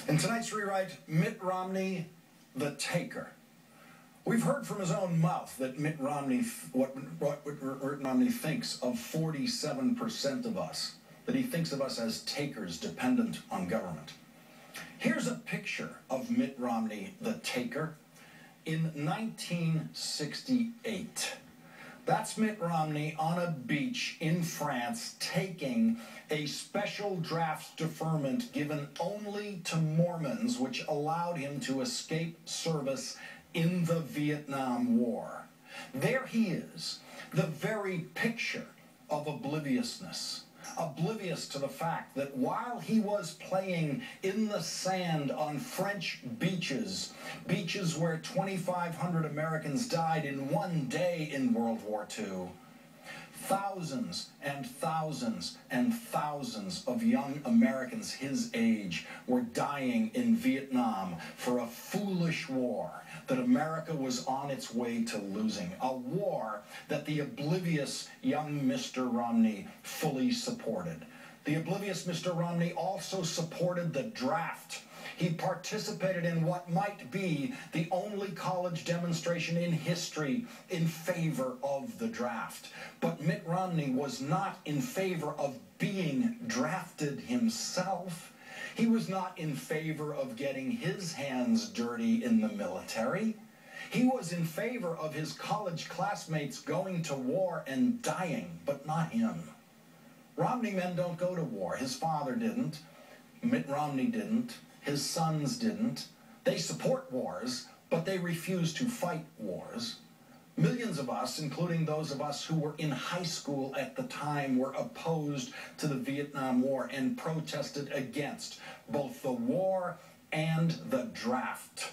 In tonight's rewrite, Mitt Romney, the taker. We've heard from his own mouth that Mitt Romney, what Mitt Romney thinks of 47% of us, that he thinks of us as takers dependent on government. Here's a picture of Mitt Romney, the taker, in 1968. That's Mitt Romney on a beach in France taking a special draft deferment given only to Mormons, which allowed him to escape service in the Vietnam War. There he is, the very picture of obliviousness. Oblivious to the fact that while he was playing in the sand on French beaches, beaches where 2,500 Americans died in one day in World War II, thousands and thousands and thousands of young Americans his age were dying in Vietnam for a foolish war that America was on its way to losing, a war that the oblivious young Mr. Romney fully supported. The oblivious Mr. Romney also supported the draft. He participated in what might be the only college demonstration in history in favor of the draft. But Mitt Romney was not in favor of being drafted himself. He was not in favor of getting his hands dirty in the military. He was in favor of his college classmates going to war and dying, but not him. Romney men don't go to war. His father didn't. Mitt Romney didn't. His sons didn't. They support wars, but they refuse to fight wars. Millions of us, including those of us who were in high school at the time, were opposed to the Vietnam War and protested against both the war and the draft.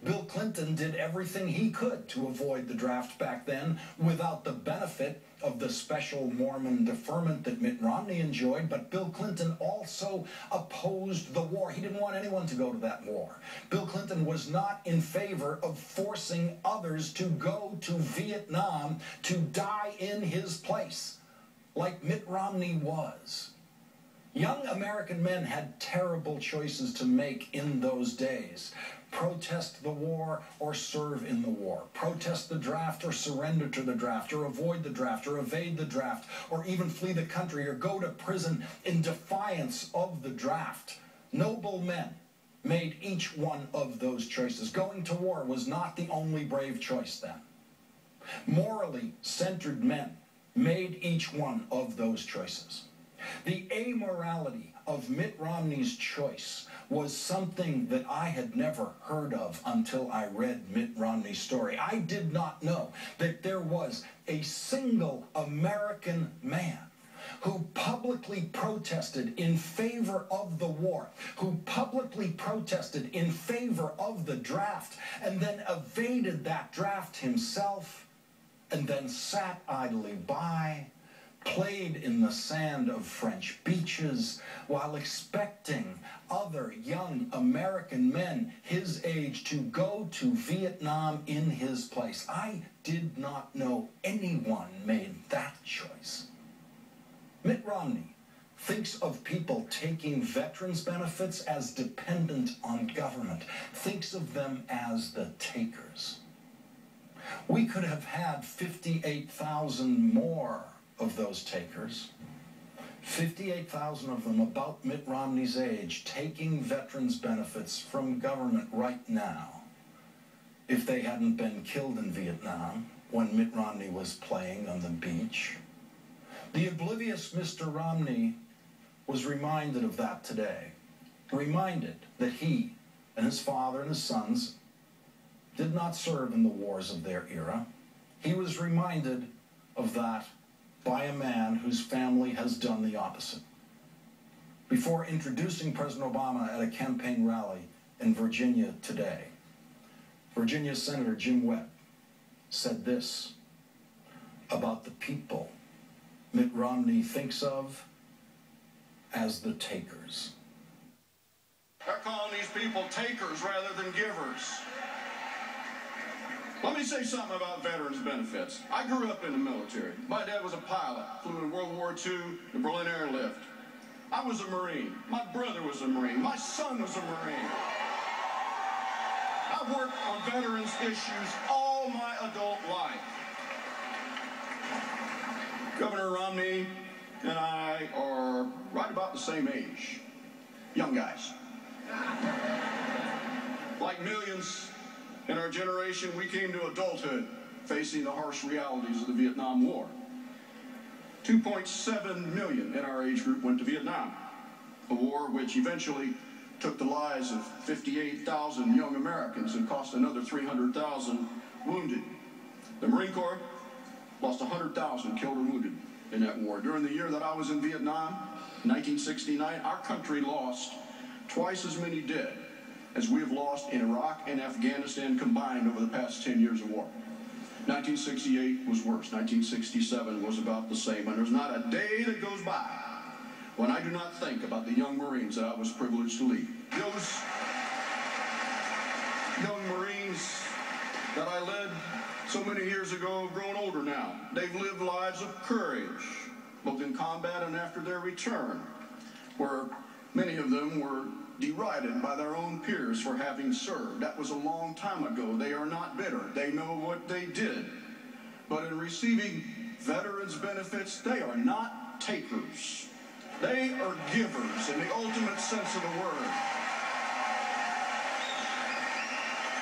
Bill Clinton did everything he could to avoid the draft back then without the benefit of the special Mormon deferment that Mitt Romney enjoyed, but Bill Clinton also opposed the war. He didn't want anyone to go to that war. Bill Clinton was not in favor of forcing others to go to Vietnam to die in his place, like Mitt Romney was. Young American men had terrible choices to make in those days. Protest the war or serve in the war. Protest the draft or surrender to the draft, or avoid the draft or evade the draft, or even flee the country or go to prison in defiance of the draft. Noble men made each one of those choices. Going to war was not the only brave choice then. Morally centered men made each one of those choices. The amorality of Mitt Romney's choice was something that I had never heard of until I read Mitt Romney's story. I did not know that there was a single American man who publicly protested in favor of the war, who publicly protested in favor of the draft, and then evaded that draft himself, and then sat idly by, played in the sand of French beaches while expecting other young American men his age to go to Vietnam in his place. I did not know anyone made that choice. Mitt Romney thinks of people taking veterans' benefits as dependent on government, thinks of them as the takers. We could have had 58,000 more of those takers, 58,000 of them about Mitt Romney's age, taking veterans' benefits from government right now, if they hadn't been killed in Vietnam when Mitt Romney was playing on the beach. The oblivious Mr. Romney was reminded of that today, reminded that he and his father and his sons did not serve in the wars of their era. He was reminded of that by a man whose family has done the opposite. Before introducing President Obama at a campaign rally in Virginia today, Virginia Senator Jim Webb said this about the people Mitt Romney thinks of as the takers. They're calling these people takers rather than givers. Let me say something about veterans' benefits. I grew up in the military. My dad was a pilot, flew in World War II, the Berlin Airlift. I was a Marine. My brother was a Marine. My son was a Marine. I've worked on veterans issues all my adult life. Governor Romney and I are right about the same age. Young guys. Like millions in our generation, we came to adulthood facing the harsh realities of the Vietnam War. 2.7 million in our age group went to Vietnam, a war which eventually took the lives of 58,000 young Americans and cost another 300,000 wounded. The Marine Corps lost 100,000 killed or wounded in that war. During the year that I was in Vietnam, 1969, our country lost twice as many dead as we have lost in Iraq and Afghanistan combined over the past 10 years of war. 1968 was worse. 1967 was about the same. And there's not a day that goes by when I do not think about the young Marines that I was privileged to lead. Those young Marines that I led so many years ago have grown older now. They've lived lives of courage, both in combat and after their return, where many of them were derided by their own peers for having served. That was a long time ago. They are not bitter. They know what they did. But in receiving veterans benefits, they are not takers. They are givers in the ultimate sense of the word.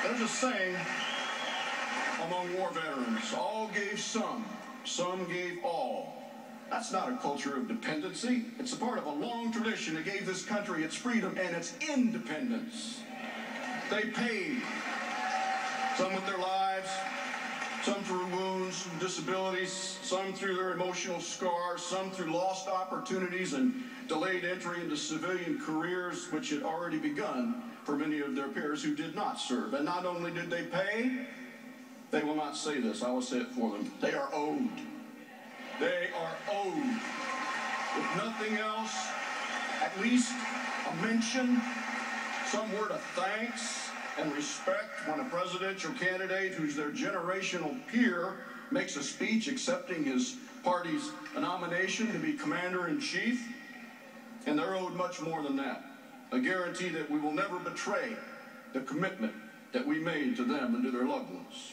There's a saying among war veterans, all gave some gave all. That's not a culture of dependency. It's a part of a long tradition that gave this country its freedom and its independence. They paid, some with their lives, some through wounds and disabilities, some through their emotional scars, some through lost opportunities and delayed entry into civilian careers, which had already begun for many of their peers who did not serve. And not only did they pay, they will not say this, I will say it for them, they are owed. They are owed. If nothing else, at least a mention, some word of thanks and respect when a presidential candidate who's their generational peer makes a speech accepting his party's nomination to be commander-in-chief. And they're owed much more than that. A guarantee that we will never betray the commitment that we made to them and to their loved ones.